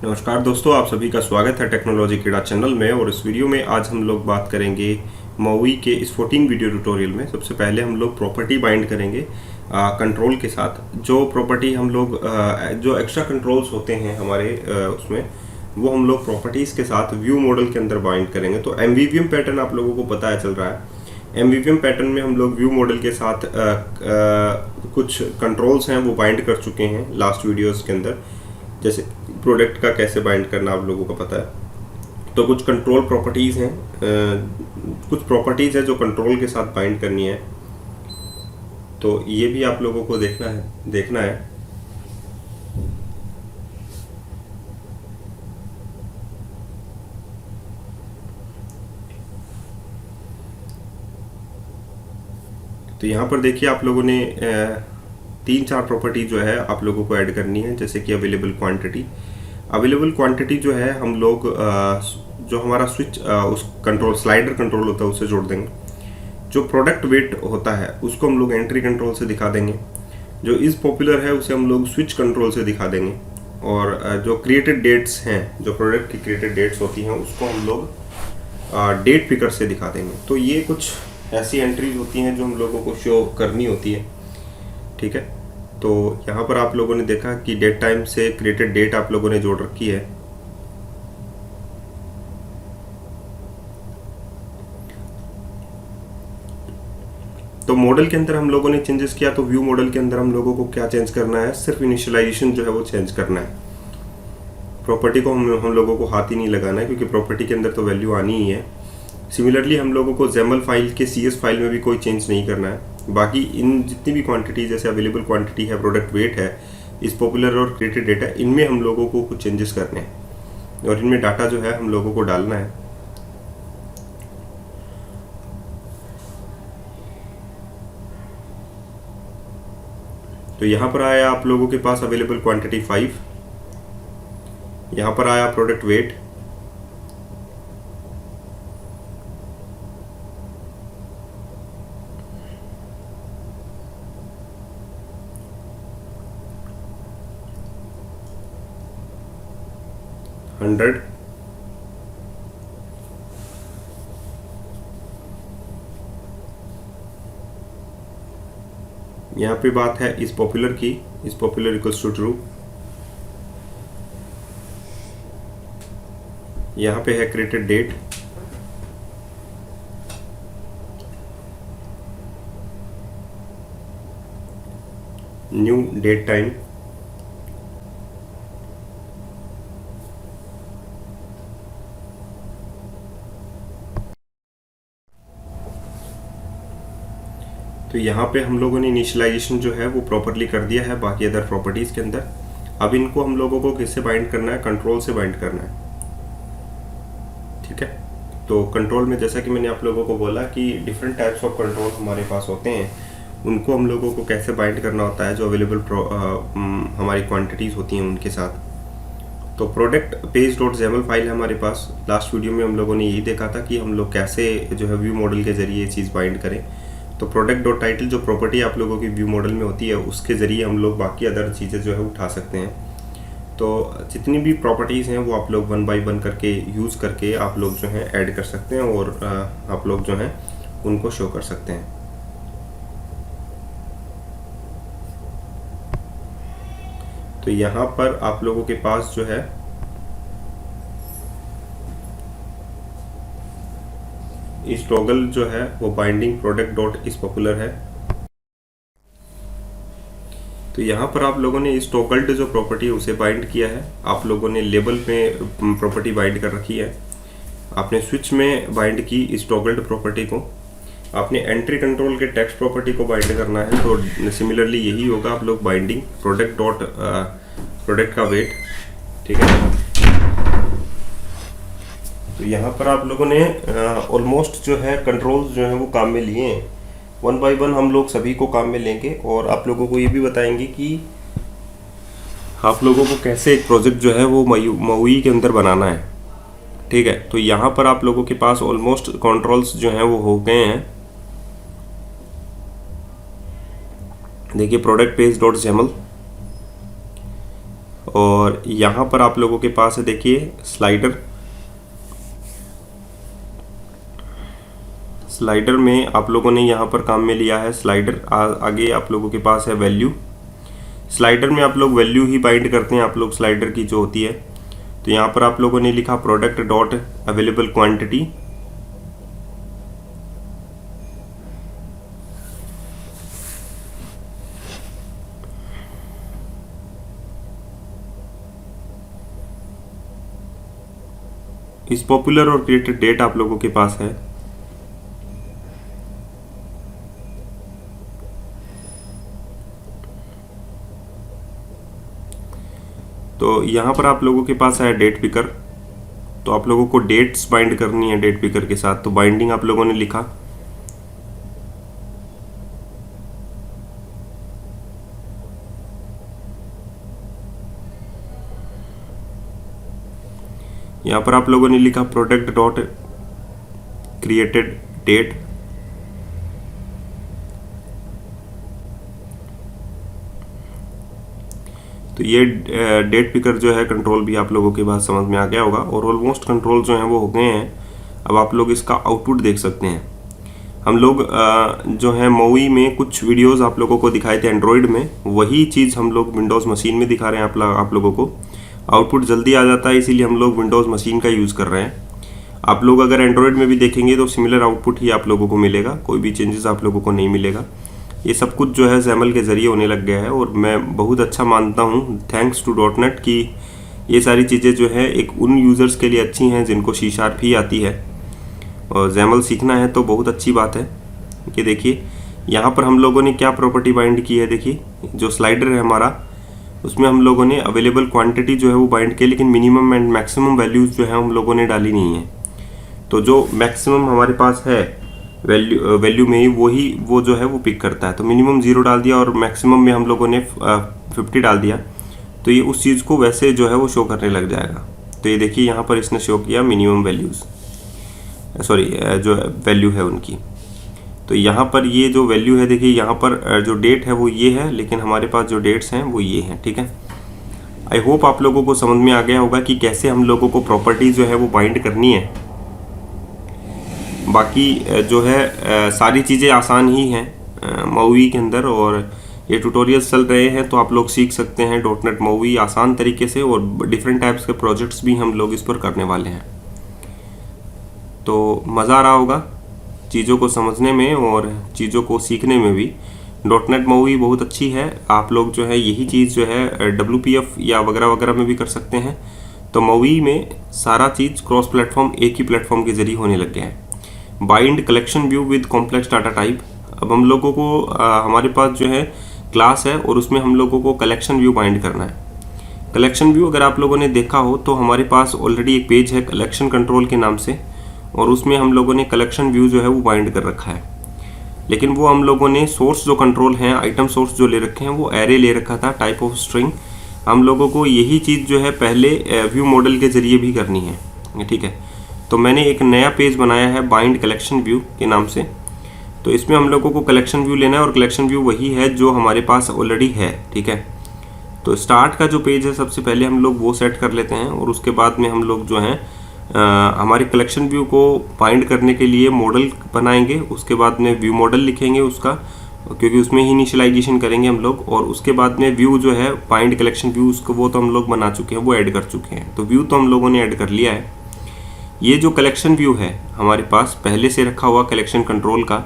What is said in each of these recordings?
नमस्कार दोस्तों, आप सभी का स्वागत है टेक्नोलॉजी कीड़ा चैनल में। और इस वीडियो में आज हम लोग बात करेंगे MAUI के इस 14 वीडियो ट्यूटोरियल में। सबसे पहले हम लोग प्रॉपर्टी बाइंड करेंगे कंट्रोल के साथ। जो प्रॉपर्टी हम लोग जो एक्स्ट्रा कंट्रोल्स होते हैं हमारे उसमें, वो हम लोग प्रॉपर्टीज़ के साथ व्यू मॉडल के अंदर बाइंड करेंगे। तो MVVM पैटर्न आप लोगों को पता है चल रहा है। MVVM पैटर्न में हम लोग व्यू मॉडल के साथ कुछ कंट्रोल्स हैं वो बाइंड कर चुके हैं लास्ट वीडियोस के अंदर। जैसे प्रोडक्ट का कैसे बाइंड करना आप लोगों को पता है। तो कुछ कंट्रोल प्रॉपर्टीज़ हैं, कुछ प्रॉपर्टीज़ है जो कंट्रोल के साथ बाइंड करनी है। तो ये भी आप लोगों को देखना है। तो यहाँ पर देखिए, आप लोगों ने 3-4 प्रॉपर्टी जो है आप लोगों को ऐड करनी है। जैसे कि अवेलेबल क्वांटिटी जो है हम लोग जो हमारा स्विच उस कंट्रोल स्लाइडर कंट्रोल होता है उससे जोड़ देंगे। जो प्रोडक्ट वेट होता है उसको हम लोग एंट्री कंट्रोल से दिखा देंगे। जो इज़ पॉपुलर है उसे हम लोग स्विच कंट्रोल से दिखा देंगे। और जो क्रिएटेड डेट्स हैं, जो प्रोडक्ट की क्रिएटेड डेट्स होती हैं, उसको हम लोग डेट पिकर से दिखा देंगे। तो ये कुछ ऐसी एंट्रीज होती हैं जो हम लोगों को शो करनी होती है। ठीक है, तो यहाँ पर आप लोगों ने देखा कि डेट टाइम से क्रिएटेड डेट आप लोगों ने जोड़ रखी है। तो मॉडल के अंदर हम लोगों ने चेंजेस किया। तो व्यू मॉडल के अंदर हम लोगों को क्या चेंज करना है, सिर्फ इनिशियलाइजेशन जो है वो चेंज करना है। प्रॉपर्टी को हम लोगों को हाथ ही नहीं लगाना है, क्योंकि प्रॉपर्टी के अंदर तो वैल्यू आनी ही है। सिमिलरली हम लोगों को XAML फाइल के CS फाइल में भी कोई चेंज नहीं करना है। बाकी इन जितनी भी क्वांटिटी, जैसे अवेलेबल क्वांटिटी है, प्रोडक्ट वेट है, इस पॉपुलर और क्रिएटेड डेटा, इनमें हम लोगों को कुछ चेंजेस करने हैं और इनमें डाटा जो है हम लोगों को डालना है। तो यहाँ पर आया आप लोगों के पास अवेलेबल क्वांटिटी 5, यहाँ पर आया प्रोडक्ट वेट, $100, यहाँ पे बात है इस पॉपुलर की, इस पॉपुलर इक्वल्स टू ट्रू। यहाँ पे है created date, new date time, तो यहाँ पे हम लोगों ने इनिशियलाइजेशन जो है वो प्रॉपरली कर दिया है बाकी अदर प्रॉपर्टीज़ के अंदर। अब इनको हम लोगों को किससे बाइंड करना है, कंट्रोल से बाइंड करना है। ठीक है, तो कंट्रोल में जैसा कि मैंने आप लोगों को बोला कि डिफरेंट टाइप्स ऑफ कंट्रोल हमारे पास होते हैं, उनको हम लोगों को कैसे बाइंड करना होता है जो अवेलेबल हमारी क्वांटिटीज़ होती हैं उनके साथ। तो product page dot XAML file है हमारे पास। लास्ट वीडियो में हम लोगों ने यही देखा था कि हम लोग कैसे जो है व्यू मॉडल के जरिए ये चीज़ बाइंड करें। तो प्रोडक्ट डॉट टाइटल जो प्रॉपर्टी आप लोगों की व्यू मॉडल में होती है, उसके ज़रिए हम लोग बाकी अदर चीज़ें जो है उठा सकते हैं। तो जितनी भी प्रॉपर्टीज़ हैं वो आप लोग 1 बाय 1 करके यूज़ करके आप लोग जो हैं ऐड कर सकते हैं और आप लोग जो हैं उनको शो कर सकते हैं। तो यहाँ पर आप लोगों के पास जो है इस टॉगल जो है वो बाइंडिंग प्रोडक्ट डॉट इस पॉपुलर है। तो यहाँ पर आप लोगों ने इस टॉगल्ड जो प्रॉपर्टी है उसे बाइंड किया है। आप लोगों ने लेबल में प्रॉपर्टी बाइंड कर रखी है, आपने स्विच में बाइंड की इस टॉगल्ड प्रॉपर्टी को, आपने एंट्री कंट्रोल के टेक्स्ट प्रॉपर्टी को बाइंड करना है। तो सिमिलरली यही होगा, आप लोग बाइंडिंग प्रोडक्ट डॉट प्रोडक्ट का वेट। ठीक है, तो यहाँ पर आप लोगों ने ऑलमोस्ट जो है कंट्रोल्स जो है वो काम में लिए हैं। 1 बाय 1 हम लोग सभी को काम में लेंगे और आप लोगों को ये भी बताएंगे कि आप लोगों को कैसे एक प्रोजेक्ट जो है वो MAUI के अंदर बनाना है। ठीक है, तो यहाँ पर आप लोगों के पास ऑलमोस्ट कंट्रोल्स जो हैं वो हो गए हैं। देखिए प्रोडक्ट पेज डॉट XAML, और यहाँ पर आप लोगों के पास है देखिए स्लाइडर में आप लोगों ने यहाँ पर काम में लिया है स्लाइडर। आगे आप लोगों के पास है वैल्यू। स्लाइडर में आप लोग वैल्यू ही बाइंड करते हैं आप लोग स्लाइडर की जो होती है। तो यहाँ पर आप लोगों ने लिखा प्रोडक्ट डॉट अवेलेबल क्वांटिटी। इस पॉपुलर और क्रिएटेड डेट आप लोगों के पास है। तो यहाँ पर आप लोगों के पास है डेट पिकर। तो आप लोगों को डेट्स बाइंड करनी है डेट पिकर के साथ। तो बाइंडिंग आप लोगों ने लिखा। यहाँ पर आप लोगों ने लिखा प्रोडक्ट डॉट क्रिएटेड डेट। तो ये डेट पिकर जो है कंट्रोल भी आप लोगों के पास समझ में आ गया होगा और ऑलमोस्ट कंट्रोल जो हैं वो हो गए हैं। अब आप लोग इसका आउटपुट देख सकते हैं। हम लोग जो है मूवी में कुछ वीडियोस आप लोगों को दिखाए थे एंड्रॉयड में, वही चीज़ हम लोग विंडोज़ मशीन में दिखा रहे हैं आप लोगों को। आउटपुट जल्दी आ जाता है इसीलिए हम लोग विंडोज़ मशीन का यूज़ कर रहे हैं। आप लोग अगर एंड्रॉयड में भी देखेंगे तो सिमिलर आउटपुट ही आप लोगों को मिलेगा, कोई भी चेंजेस आप लोगों को नहीं मिलेगा। ये सब कुछ जो है XAML के ज़रिए होने लग गया है और मैं बहुत अच्छा मानता हूँ थैंक्स टू .NET कि ये सारी चीज़ें जो है एक उन यूज़र्स के लिए अच्छी हैं जिनको C# ही आती है और XAML सीखना है तो बहुत अच्छी बात है। ये देखिए यहाँ पर हम लोगों ने क्या प्रॉपर्टी बाइंड की है। देखिए जो स्लाइडर है हमारा उसमें हम लोगों ने अवेलेबल क्वांटिटी जो है वो बाइंड की, लेकिन मिनिमम एंड मैक्सिमम वैल्यूज़ जो है हम लोगों ने डाली नहीं है। तो जो मैक्सिमम हमारे पास है वैल्यू में ही वो जो है वो पिक करता है। तो मिनिमम 0 डाल दिया और मैक्सिमम में हम लोगों ने 50 डाल दिया तो ये उस चीज़ को वैसे जो है वो शो करने लग जाएगा। तो ये देखिए यहाँ पर इसने शो किया मिनिमम वैल्यूज़, सॉरी जो वैल्यू है उनकी। तो यहाँ पर ये जो वैल्यू है देखिए यहाँ पर जो डेट है वो ये है, लेकिन हमारे पास जो डेट्स हैं वो ये हैं। ठीक है, आई होप आप लोगों को समझ में आ गया होगा कि कैसे हम लोगों को प्रॉपर्टी जो है वो बाइंड करनी है। बाकी जो है सारी चीज़ें आसान ही हैं मूवी के अंदर और ये ट्यूटोरियल्स चल रहे हैं तो आप लोग सीख सकते हैं .NET मूवी आसान तरीके से और डिफरेंट टाइप्स के प्रोजेक्ट्स भी हम लोग इस पर करने वाले हैं। तो मज़ा आ रहा होगा चीज़ों को समझने में और चीज़ों को सीखने में भी। .NET मूवी बहुत अच्छी है। आप लोग जो है यही चीज़ जो है WPF या वगैरह वगैरह में भी कर सकते हैं। तो मूवी में सारा चीज़ क्रॉस प्लेटफॉर्म एक ही प्लेटफॉर्म के जरिए होने लग गया है। Bind collection view with complex data type. अब हम लोगों को हमारे पास जो है क्लास है और उसमें हम लोगों को कलेक्शन व्यू बाइंड करना है। कलेक्शन व्यू अगर आप लोगों ने देखा हो तो हमारे पास ऑलरेडी एक पेज है कलेक्शन कंट्रोल के नाम से और उसमें हम लोगों ने कलेक्शन व्यू जो है वो बाइंड कर रखा है। लेकिन वो हम लोगों ने सोर्स जो कंट्रोल हैं आइटम सोर्स जो ले रखे हैं वो एरे ले रखा था टाइप ऑफ स्ट्रिंग। हम लोगों को यही चीज़ जो है पहले व्यू मॉडल के ज़रिए भी करनी है। ठीक है, तो मैंने एक नया पेज बनाया है बाइंड कलेक्शन व्यू के नाम से। तो इसमें हम लोगों को कलेक्शन व्यू लेना है और कलेक्शन व्यू वही है जो हमारे पास ऑलरेडी है। ठीक है, तो स्टार्ट का जो पेज है सबसे पहले हम लोग वो सेट कर लेते हैं और उसके बाद में हम लोग जो हैं हमारे कलेक्शन व्यू को बाइंड करने के लिए मॉडल बनाएंगे। उसके बाद में व्यू मॉडल लिखेंगे उसका, क्योंकि उसमें ही इनिशियलाइजेशन करेंगे हम लोग। और उसके बाद में व्यू जो है बाइंड कलेक्शन व्यू उसको वो तो हम लोग बना चुके हैं, वो ऐड कर चुके हैं। तो व्यू तो हम लोगों ने ऐड कर लिया है। ये जो कलेक्शन व्यू है हमारे पास पहले से रखा हुआ कलेक्शन कंट्रोल का,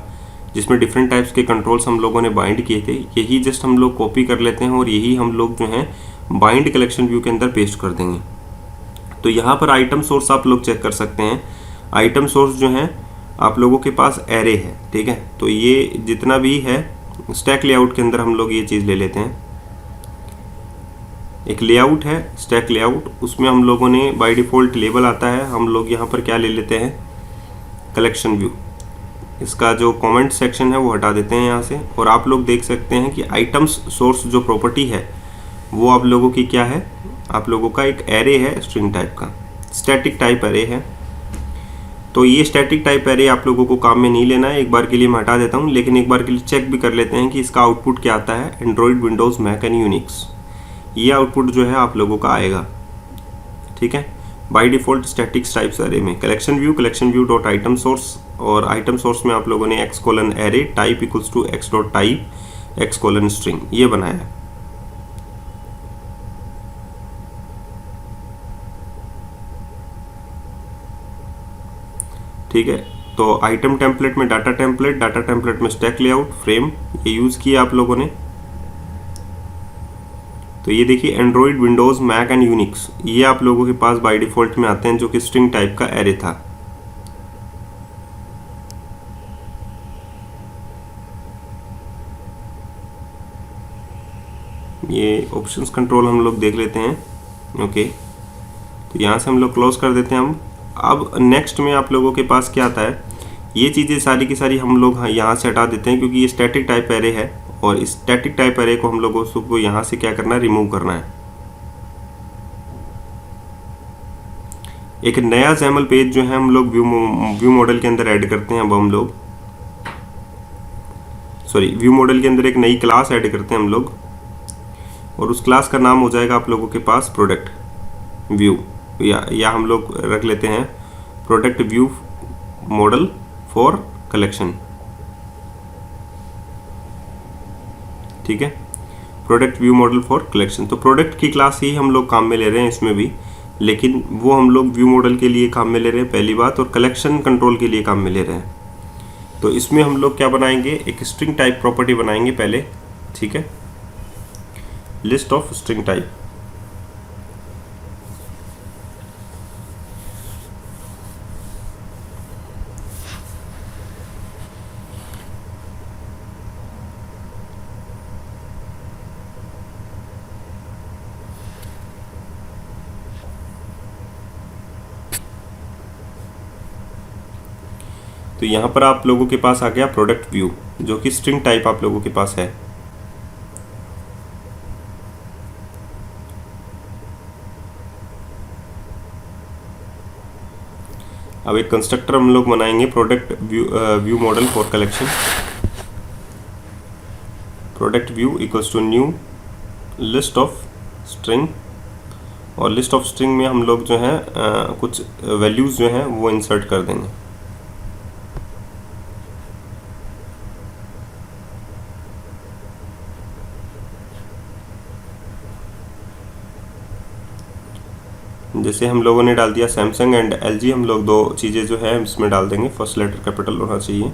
जिसमें डिफरेंट टाइप्स के कंट्रोल्स हम लोगों ने बाइंड किए थे, यही जस्ट हम लोग कॉपी कर लेते हैं और यही हम लोग जो हैं बाइंड कलेक्शन व्यू के अंदर पेस्ट कर देंगे। तो यहाँ पर आइटम सोर्स आप लोग चेक कर सकते हैं। आइटम सोर्स जो है आप लोगों के पास एरे है। ठीक है, तो ये जितना भी है स्टैक लेआउट के अंदर हम लोग ये चीज़ ले लेते हैं। एक लेआउट है स्टैक लेआउट, उसमें हम लोगों ने बाय डिफ़ॉल्ट लेबल आता है। हम लोग यहाँ पर क्या ले लेते हैं कलेक्शन व्यू। इसका जो कमेंट सेक्शन है वो हटा देते हैं यहाँ से और आप लोग देख सकते हैं कि आइटम्स सोर्स जो प्रॉपर्टी है वो आप लोगों की क्या है, आप लोगों का एक एरे है स्ट्रिंग टाइप का, स्टैटिक टाइप एरे है। तो ये स्टैटिक टाइप एरे आप लोगों को काम में नहीं लेना है, एक बार के लिए मैं हटा देता हूँ। लेकिन एक बार के लिए चेक भी कर लेते हैं कि इसका आउटपुट क्या आता है Android, Windows, Mac and Unix. ये आउटपुट जो है आप लोगों का आएगा, ठीक है। By default static types array में collection view dot item source, और आइटम सोर्स में आप लोगों ने x colon array type equals to x dot type x colon string ये बनाया है, ठीक है। तो आइटम टेम्पलेट में डाटा टेम्पलेट में स्टैक लेआउट फ्रेम ये यूज किया आप लोगों ने। तो ये देखिए Android, Windows, Mac and Unix ये आप लोगों के पास बाय डिफॉल्ट में आते हैं, जो कि स्ट्रिंग टाइप का एरे था। ये ऑप्शंस कंट्रोल हम लोग देख लेते हैं, ओके। तो यहाँ से हम लोग क्लोज कर देते हैं हम। अब नेक्स्ट में आप लोगों के पास क्या आता है, ये चीज़ें सारी की सारी हम लोग यहाँ से हटा देते हैं, क्योंकि ये स्टैटिक टाइप एरे है और इस स्टैटिक टाइप एरे को हम लोगों को यहाँ से क्या करना है, रिमूव करना है। एक नया XAML पेज जो है हम लोग व्यू मॉडल के अंदर ऐड करते हैं। अब हम लोग व्यू मॉडल के अंदर एक नई क्लास ऐड करते हैं हम लोग, और उस क्लास का नाम हो जाएगा आप लोगों के पास प्रोडक्ट व्यू, या हम लोग रख लेते हैं product view model for collection, ठीक है। Product view model for collection, तो प्रोडक्ट की क्लास ही हम लोग काम में ले रहे हैं इसमें भी, लेकिन वो हम लोग व्यू मॉडल के लिए काम में ले रहे हैं पहली बात, और कलेक्शन कंट्रोल के लिए काम में ले रहे हैं। तो इसमें हम लोग क्या बनाएंगे, एक स्ट्रिंग टाइप प्रॉपर्टी बनाएंगे पहले, ठीक है। लिस्ट ऑफ स्ट्रिंग टाइप, तो यहाँ पर आप लोगों के पास आ गया प्रोडक्ट व्यू, जो कि स्ट्रिंग टाइप आप लोगों के पास है। अब एक कंस्ट्रक्टर हम लोग बनाएंगे product view model for collection. Product view equals to new list of string, और लिस्ट ऑफ स्ट्रिंग में हम लोग जो है कुछ वैल्यूज़ जो हैं वो इंसर्ट कर देंगे। जैसे हम लोगों ने डाल दिया सैमसंग एंड LG, हम लोग दो चीज़ें जो है इसमें डाल देंगे, फर्स्ट लेटर कैपिटल होना चाहिए।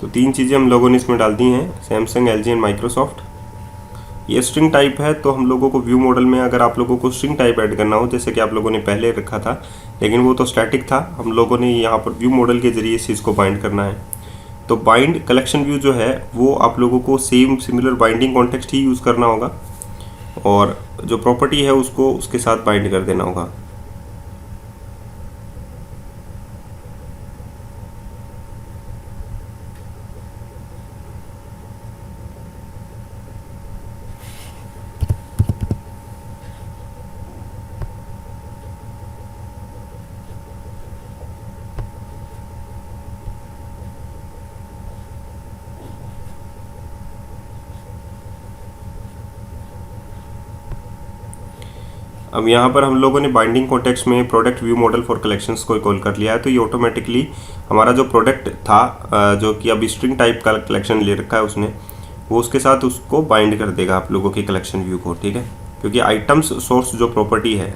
तो तीन चीज़ें हम लोगों ने इसमें डाल दी हैं, सैमसंग, LG एंड माइक्रोसॉफ्ट। ये स्ट्रिंग टाइप है, तो हम लोगों को व्यू मॉडल में अगर आप लोगों को स्ट्रिंग टाइप ऐड करना हो, जैसे कि आप लोगों ने पहले रखा था, लेकिन वो तो स्टैटिक था, हम लोगों ने यहाँ पर व्यू मॉडल के जरिए इस चीज़ को बाइंड करना है। तो बाइंड कलेक्शन व्यू जो है वो आप लोगों को सिमिलर बाइंडिंग कॉन्टेक्स्ट ही यूज़ करना होगा, और जो प्रॉपर्टी है उसको उसके साथ बाइंड कर देना होगा। अब यहाँ पर हम लोगों ने बाइंडिंग कॉन्टेक्स्ट में product view model for collections को कॉल कर लिया है, तो ये ऑटोमेटिकली हमारा जो प्रोडक्ट था, जो कि अब स्ट्रिंग टाइप का कलेक्शन ले रखा है उसने, वो उसके साथ उसको बाइंड कर देगा आप लोगों के कलेक्शन व्यू को, ठीक है। क्योंकि आइटम्स सोर्स जो प्रॉपर्टी है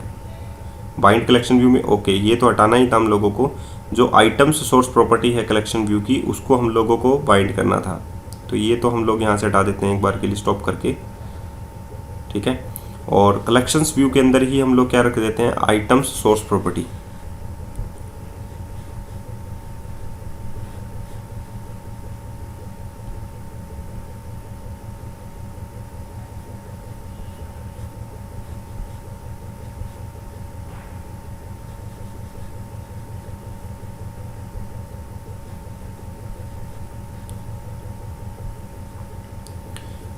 बाइंड कलेक्शन व्यू में, ओके, ये तो हटाना ही था हम लोगों को, जो आइटम्स सोर्स प्रॉपर्टी है कलेक्शन व्यू की, उसको हम लोगों को बाइंड करना था। तो ये तो हम लोग यहाँ से हटा देते हैं एक बार के लिए स्टॉप करके, ठीक है। और कलेक्शंस व्यू के अंदर ही हम लोग क्या रख देते हैं, आइटम्स सोर्स प्रॉपर्टी।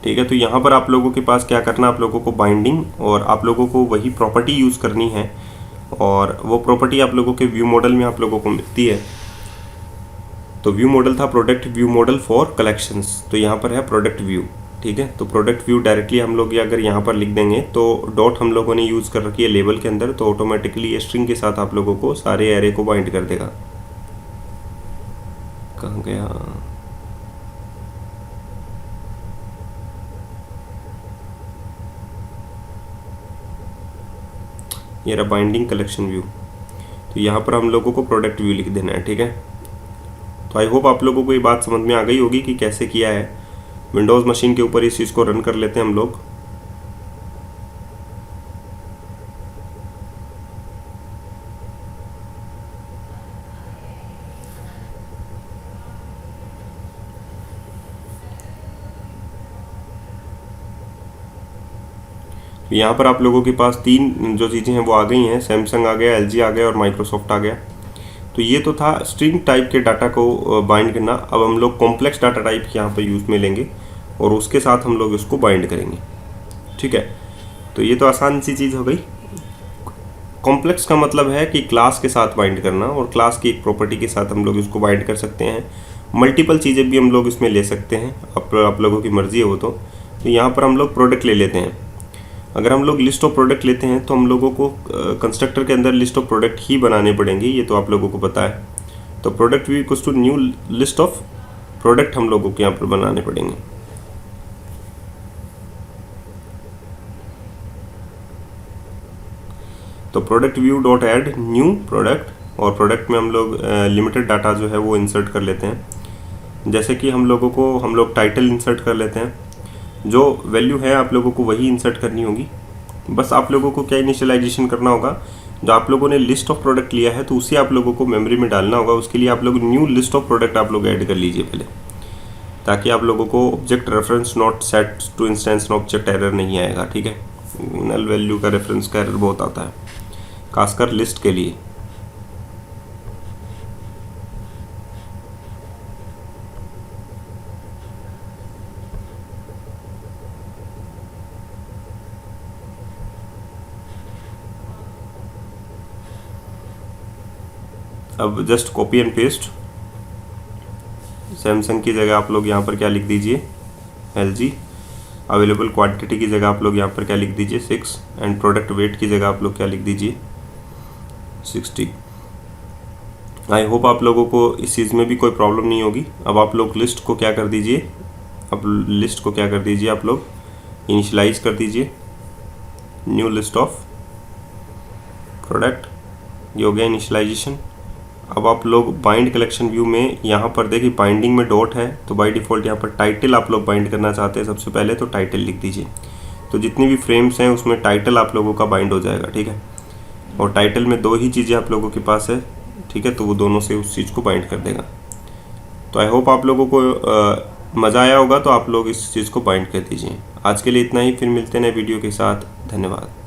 ठीक है। तो यहाँ पर आप लोगों के पास क्या करना, आप लोगों को बाइंडिंग और आप लोगों को वही प्रॉपर्टी यूज़ करनी है, और वो प्रॉपर्टी आप लोगों के व्यू मॉडल में आप लोगों को मिलती है। तो व्यू मॉडल था product view model for collections, तो यहाँ पर है प्रोडक्ट व्यू। ठीक है, तो प्रोडक्ट व्यू डायरेक्टली हम लोग अगर यहाँ पर लिख देंगे तो डॉट हम लोगों ने यूज़ कर रखी है लेबल के अंदर, तो ऑटोमेटिकली स्ट्रिंग के साथ आप लोगों को सारे एरे को बाइंड कर देगा। कहाँ गया, ये रहा बाइंडिंग कलेक्शन व्यू। तो यहाँ पर हम लोगों को प्रोडक्ट व्यू लिख देना है। ठीक है, तो आई होप आप लोगों को ये बात समझ में आ गई होगी कि कैसे किया है। विंडोज़ मशीन के ऊपर इस चीज़ को रन कर लेते हैं हम लोग। यहाँ पर आप लोगों के पास तीन जो चीज़ें हैं वो आ गई हैं, सैमसंग आ गया, एलजी आ गया और माइक्रोसॉफ्ट आ गया। तो ये तो था स्ट्रिंग टाइप के डाटा को बाइंड करना। अब हम लोग कॉम्प्लेक्स डाटा टाइप यहाँ पर यूज़ में लेंगे और उसके साथ हम लोग इसको बाइंड करेंगे। ठीक है, तो ये तो आसान सी चीज़ हो गई। कॉम्प्लेक्स का मतलब है कि क्लास के साथ बाइंड करना, और क्लास की एक प्रॉपर्टी के साथ हम लोग इसको बाइंड कर सकते हैं। मल्टीपल चीज़ें भी हम लोग इसमें ले सकते हैं, आप लोगों की मर्ज़ी है वो। तो यहाँ पर हम लोग प्रोडक्ट ले लेते हैं। अगर हम लोग लिस्ट ऑफ प्रोडक्ट लेते हैं तो हम लोगों को कंस्ट्रक्टर के अंदर लिस्ट ऑफ प्रोडक्ट ही बनाने पड़ेंगे, ये तो आप लोगों को पता है। तो product view equals to new list of product हम लोगों को यहाँ पर बनाने पड़ेंगे। तो product view dot add new product, और प्रोडक्ट में हम लोग लिमिटेड डाटा जो है वो इंसर्ट कर लेते हैं। जैसे कि हम लोग टाइटल इंसर्ट कर लेते हैं। जो वैल्यू है आप लोगों को वही इंसर्ट करनी होगी। बस आप लोगों को क्या इनिशियलाइजेशन करना होगा, जो आप लोगों ने लिस्ट ऑफ प्रोडक्ट लिया है तो उसे आप लोगों को मेमोरी में डालना होगा। उसके लिए आप लोग न्यू लिस्ट ऑफ प्रोडक्ट आप लोग ऐड कर लीजिए पहले, ताकि आप लोगों को object reference not set to instance object error नहीं आएगा। ठीक है, नल वैल्यू का रेफरेंस का एरर बहुत आता है, खासकर लिस्ट के लिए। अब just copy and paste, Samsung की जगह आप लोग यहाँ पर क्या लिख दीजिए, एलजी। अवेलेबल क्वांटिटी की जगह आप लोग यहाँ पर क्या लिख दीजिए, 6, एंड प्रोडक्ट वेट की जगह आप लोग क्या लिख दीजिए, 60। आई होप आप लोगों को इस चीज़ में भी कोई प्रॉब्लम नहीं होगी। अब आप लोग लिस्ट को क्या कर दीजिए, आप लोग इनिशियलाइज कर दीजिए, न्यू लिस्ट ऑफ प्रोडक्ट, ये हो गया इनिशियलाइजेशन। अब आप लोग बाइंड कलेक्शन व्यू में यहाँ पर देखिए बाइंडिंग में डॉट है, तो बाय डिफ़ॉल्ट यहाँ पर टाइटल आप लोग बाइंड करना चाहते हैं सबसे पहले, तो टाइटल लिख दीजिए। तो जितनी भी फ्रेम्स हैं उसमें टाइटल आप लोगों का बाइंड हो जाएगा। ठीक है, और टाइटल में दो ही चीज़ें आप लोगों के पास है। ठीक है, तो वो दोनों से उस चीज़ को बाइंड कर देगा। तो आई होप आप लोगों को मज़ा आया होगा, तो आप लोग इस चीज़ को बाइंड कर दीजिए। आज के लिए इतना ही, फिर मिलते हैं नए वीडियो के साथ। धन्यवाद।